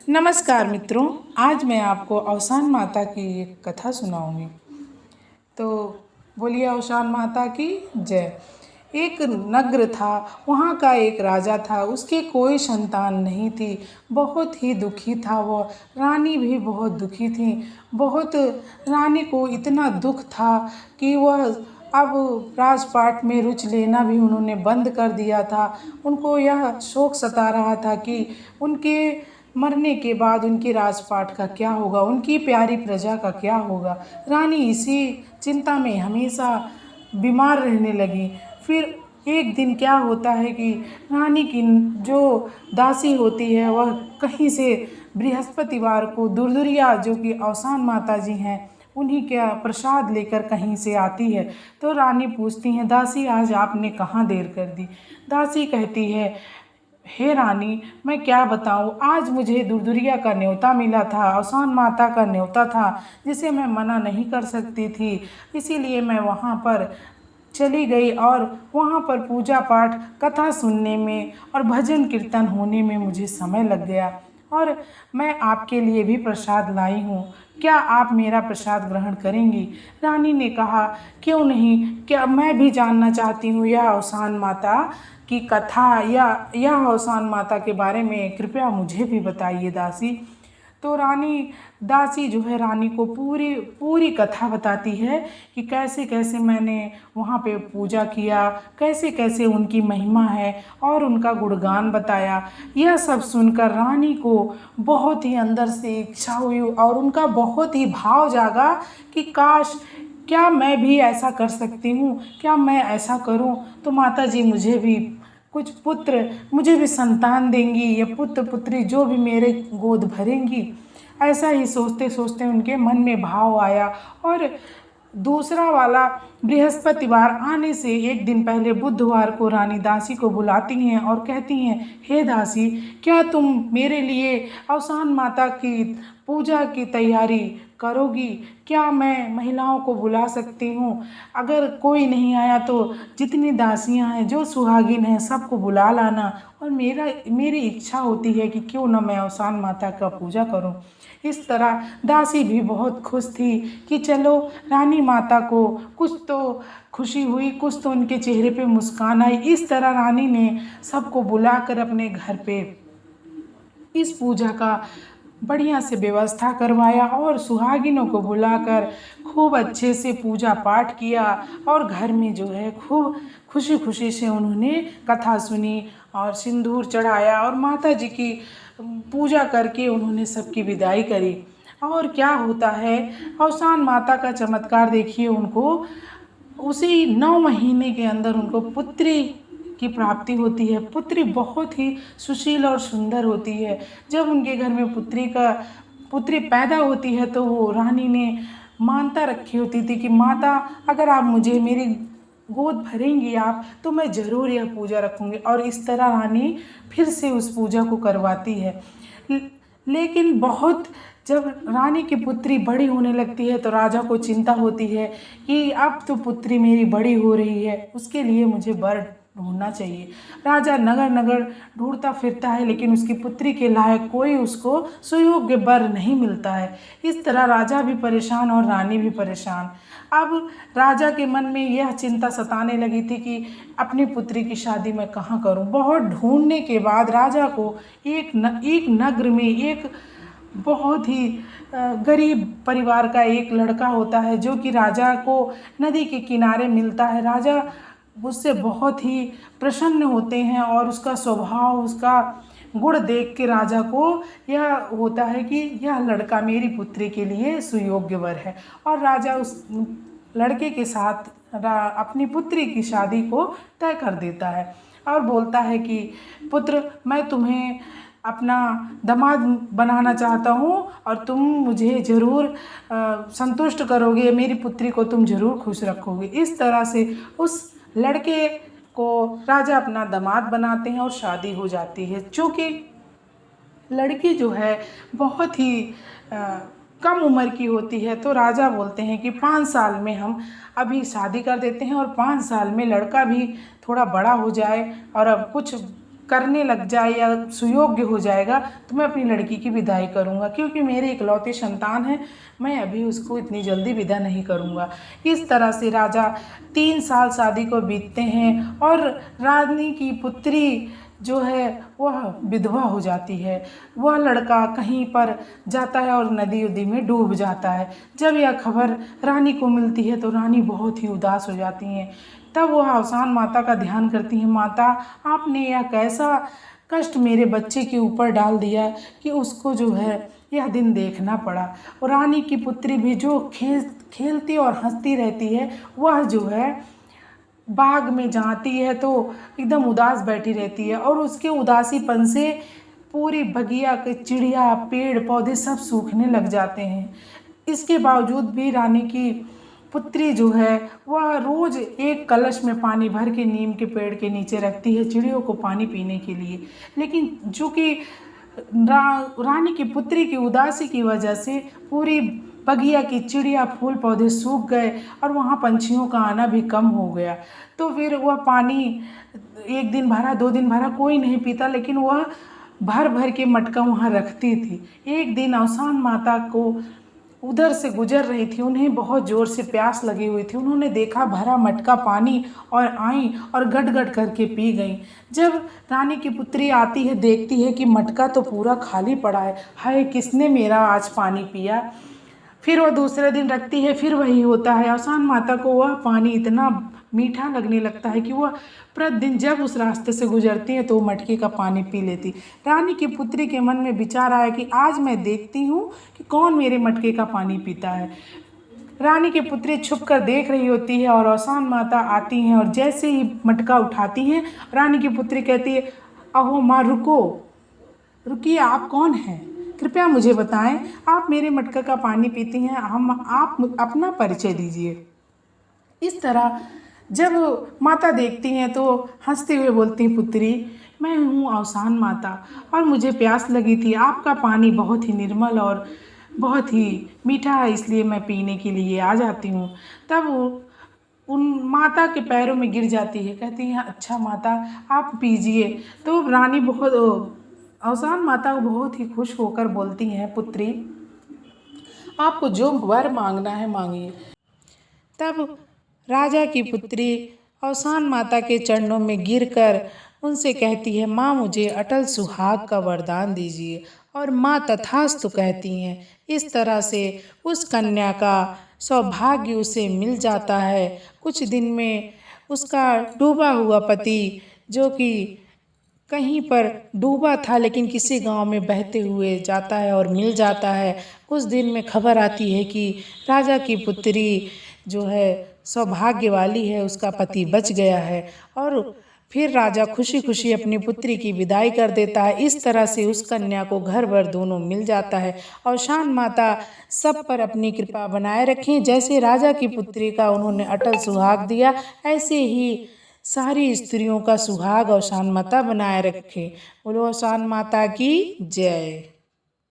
नमस्कार मित्रों। आज मैं आपको अवसान माता की एक कथा सुनाऊंगी। तो बोलिए अवसान माता की जय। एक नगर था, वहाँ का एक राजा था। उसके कोई संतान नहीं थी। बहुत ही दुखी था वो। रानी भी बहुत दुखी थी। बहुत रानी को इतना दुख था कि वह अब राजपाट में रुचि लेना भी उन्होंने बंद कर दिया था। उनको यह शोक सता रहा था कि उनके मरने के बाद उनके राजपाट का क्या होगा, उनकी प्यारी प्रजा का क्या होगा। रानी इसी चिंता में हमेशा बीमार रहने लगी। फिर एक दिन क्या होता है कि रानी की जो दासी होती है वह कहीं से बृहस्पतिवार को दुर्दुरिया जो कि अवसान माता जी हैं उन्हीं का प्रसाद लेकर कहीं से आती है। तो रानी पूछती हैं, दासी आज आपने कहाँ देर कर दी। दासी कहती है, हे रानी, मैं क्या बताऊँ, आज मुझे दुर्दुरिया का न्योता मिला था, अवसान माता का न्योता था जिसे मैं मना नहीं कर सकती थी। इसीलिए मैं वहाँ पर चली गई और वहाँ पर पूजा पाठ कथा सुनने में और भजन कीर्तन होने में मुझे समय लग गया। और मैं आपके लिए भी प्रसाद लाई हूँ, क्या आप मेरा प्रसाद ग्रहण करेंगी। रानी ने कहा, क्यों नहीं, क्या मैं भी जानना चाहती हूँ यह अवसान माता की कथा या यह अवसान माता के बारे में कृपया मुझे भी बताइए दासी। तो दासी जो है रानी को पूरी पूरी कथा बताती है कि कैसे कैसे मैंने वहाँ पे पूजा किया, कैसे कैसे उनकी महिमा है और उनका गुणगान बताया। यह सब सुनकर रानी को बहुत ही अंदर से इच्छा हुई और उनका बहुत ही भाव जागा कि काश, क्या मैं भी ऐसा कर सकती हूँ, क्या मैं ऐसा करूँ तो माता जी मुझे भी कुछ पुत्र, मुझे भी संतान देंगी या पुत्र पुत्री जो भी मेरे गोद भरेंगी। ऐसा ही सोचते सोचते उनके मन में भाव आया। और दूसरा वाला बृहस्पतिवार आने से एक दिन पहले बुधवार को रानी दासी को बुलाती हैं और कहती हैं, हे दासी, क्या तुम मेरे लिए अवसान माता की पूजा की तैयारी करोगी। क्या मैं महिलाओं को बुला सकती हूँ। अगर कोई नहीं आया तो जितनी दासियाँ हैं जो सुहागिन हैं सबको बुला लाना। और मेरी इच्छा होती है कि क्यों ना मैं अवसान माता का पूजा करूँ। इस तरह दासी भी बहुत खुश थी कि चलो, रानी माता को कुछ तो खुशी हुई, कुछ तो उनके चेहरे पे मुस्कान आई। इस तरह रानी ने सबको बुलाकर अपने घर पे इस पूजा का बढ़िया से व्यवस्था करवाया और सुहागिनों को बुलाकर खूब अच्छे से पूजा पाठ किया। और घर में जो है खूब खुशी खुशी से उन्होंने कथा सुनी और सिंदूर चढ़ाया और माता जी की पूजा करके उन्होंने सबकी विदाई करी। और क्या होता है, अवसान माता का चमत्कार देखिए, उनको उसी 9 महीने के अंदर उनको पुत्री की प्राप्ति होती है। पुत्री बहुत ही सुशील और सुंदर होती है। जब उनके घर में पुत्री पैदा होती है तो वो रानी ने मानता रखी होती थी कि माता, अगर आप मुझे मेरी गोद भरेंगी आप तो मैं ज़रूर यह पूजा रखूँगी। और इस तरह रानी फिर से उस पूजा को करवाती है। लेकिन बहुत जब रानी की पुत्री बड़ी होने लगती है तो राजा को चिंता होती है कि अब तो पुत्री मेरी बड़ी हो रही है, उसके लिए मुझे वर ढूंढना चाहिए। राजा नगर नगर ढूंढता फिरता है लेकिन उसकी पुत्री के लायक कोई उसको सुयोग्य वर नहीं मिलता है। इस तरह राजा भी परेशान और रानी भी परेशान। अब राजा के मन में यह चिंता सताने लगी थी कि अपनी पुत्री की शादी मैं कहाँ करूँ। बहुत ढूंढने के बाद राजा को एक नगर में एक बहुत ही गरीब परिवार का एक लड़का होता है जो कि राजा को नदी के किनारे मिलता है। राजा उससे बहुत ही प्रसन्न होते हैं और उसका स्वभाव, उसका गुण देख के राजा को यह होता है कि यह लड़का मेरी पुत्री के लिए सुयोग्य वर है। और राजा उस लड़के के साथ अपनी पुत्री की शादी को तय कर देता है और बोलता है कि पुत्र, मैं तुम्हें अपना दामाद बनाना चाहता हूँ और तुम मुझे ज़रूर संतुष्ट करोगे, मेरी पुत्री को तुम ज़रूर खुश रखोगे। इस तरह से उस लड़के को राजा अपना दामाद बनाते हैं और शादी हो जाती है। चूँकि लड़की जो है बहुत ही कम उम्र की होती है तो राजा बोलते हैं कि 5 साल में हम अभी शादी कर देते हैं और 5 साल में लड़का भी थोड़ा बड़ा हो जाए और अब कुछ करने लग जाए या सुयोग्य हो जाएगा तो मैं अपनी लड़की की विदाई करूँगा, क्योंकि मेरे इकलौते संतान है, मैं अभी उसको इतनी जल्दी विदा नहीं करूँगा। इस तरह से राजा 3 साल शादी को बीतते हैं और रानी की पुत्री जो है वह विधवा हो जाती है। वह लड़का कहीं पर जाता है और नदी उदी में डूब जाता है। जब यह खबर रानी को मिलती है तो रानी बहुत ही उदास हो जाती हैं। तब वह अवसान माता का ध्यान करती हैं, माता आपने यह कैसा कष्ट मेरे बच्चे के ऊपर डाल दिया कि उसको जो है यह दिन देखना पड़ा। और रानी की पुत्री भी जो खेलती और हंसती रहती है, वह जो है बाग में जाती है तो एकदम उदास बैठी रहती है और उसके उदासीपन से पूरी बगिया के चिड़िया पेड़ पौधे सब सूखने लग जाते हैं। इसके बावजूद भी रानी की पुत्री जो है वह रोज़ एक कलश में पानी भर के नीम के पेड़ के नीचे रखती है चिड़ियों को पानी पीने के लिए। लेकिन चूँकि रानी की पुत्री की उदासी की वजह से पूरी बगिया की चिड़िया फूल पौधे सूख गए और वहाँ पंछियों का आना भी कम हो गया। तो फिर वह पानी 1 दिन भरा 2 दिन भरा कोई नहीं पीता, लेकिन वह भर भर के मटका वहाँ रखती थी। एक दिन अवसान माता को उधर से गुजर रही थी, उन्हें बहुत ज़ोर से प्यास लगी हुई थी। उन्होंने देखा भरा मटका पानी और आई और गट गट करके पी गई। जब रानी की पुत्री आती है, देखती है कि मटका तो पूरा खाली पड़ा है, हाय किसने मेरा आज पानी पिया। फिर वह दूसरे दिन रखती है, फिर वही होता है। अवसान माता को वह पानी इतना मीठा लगने लगता है कि वह प्रतिदिन जब उस रास्ते से गुजरती है तो वो मटके का पानी पी लेती। रानी की पुत्री के मन में विचार आया कि आज मैं देखती हूँ कि कौन मेरे मटके का पानी पीता है। रानी की पुत्री छुप कर देख रही होती है और अवसान माता आती हैं और जैसे ही मटका उठाती हैं, रानी की पुत्री कहती है, अहो माँ रुको, रुकिए, आप कौन हैं? कृपया मुझे बताएं, आप मेरे मटके का पानी पीती हैं, आप अपना परिचय दीजिए। इस तरह जब माता देखती हैं तो हंसते हुए बोलती हैं, पुत्री मैं हूँ अवसान माता और मुझे प्यास लगी थी। आपका पानी बहुत ही निर्मल और बहुत ही मीठा है, इसलिए मैं पीने के लिए आ जाती हूँ। तब उन माता के पैरों में गिर जाती है, कहती हैं अच्छा माता आप पीजिए। तो रानी अवसान माता बहुत ही खुश होकर बोलती हैं, पुत्री आपको जो वर मांगना है मांगिए। तब राजा की पुत्री अवसान माता के चरणों में गिरकर उनसे कहती है, माँ मुझे अटल सुहाग का वरदान दीजिए। और माँ तथास्तु कहती हैं। इस तरह से उस कन्या का सौभाग्य उसे मिल जाता है। कुछ दिन में उसका डूबा हुआ पति, जो कि कहीं पर डूबा था लेकिन किसी गांव में बहते हुए जाता है और मिल जाता है। कुछ दिन में खबर आती है कि राजा की पुत्री जो है सौभाग्य वाली है, उसका पति बच गया है। और फिर राजा खुशी खुशी अपनी पुत्री की विदाई कर देता है। इस तरह से उस कन्या को घर भर दोनों मिल जाता है। और शान माता सब पर अपनी कृपा बनाए रखें। जैसे राजा की पुत्री का उन्होंने अटल सुहाग दिया, ऐसे ही सारी स्त्रियों का सुहाग और शान माता बनाए रखें। बोलो शान माता की जय।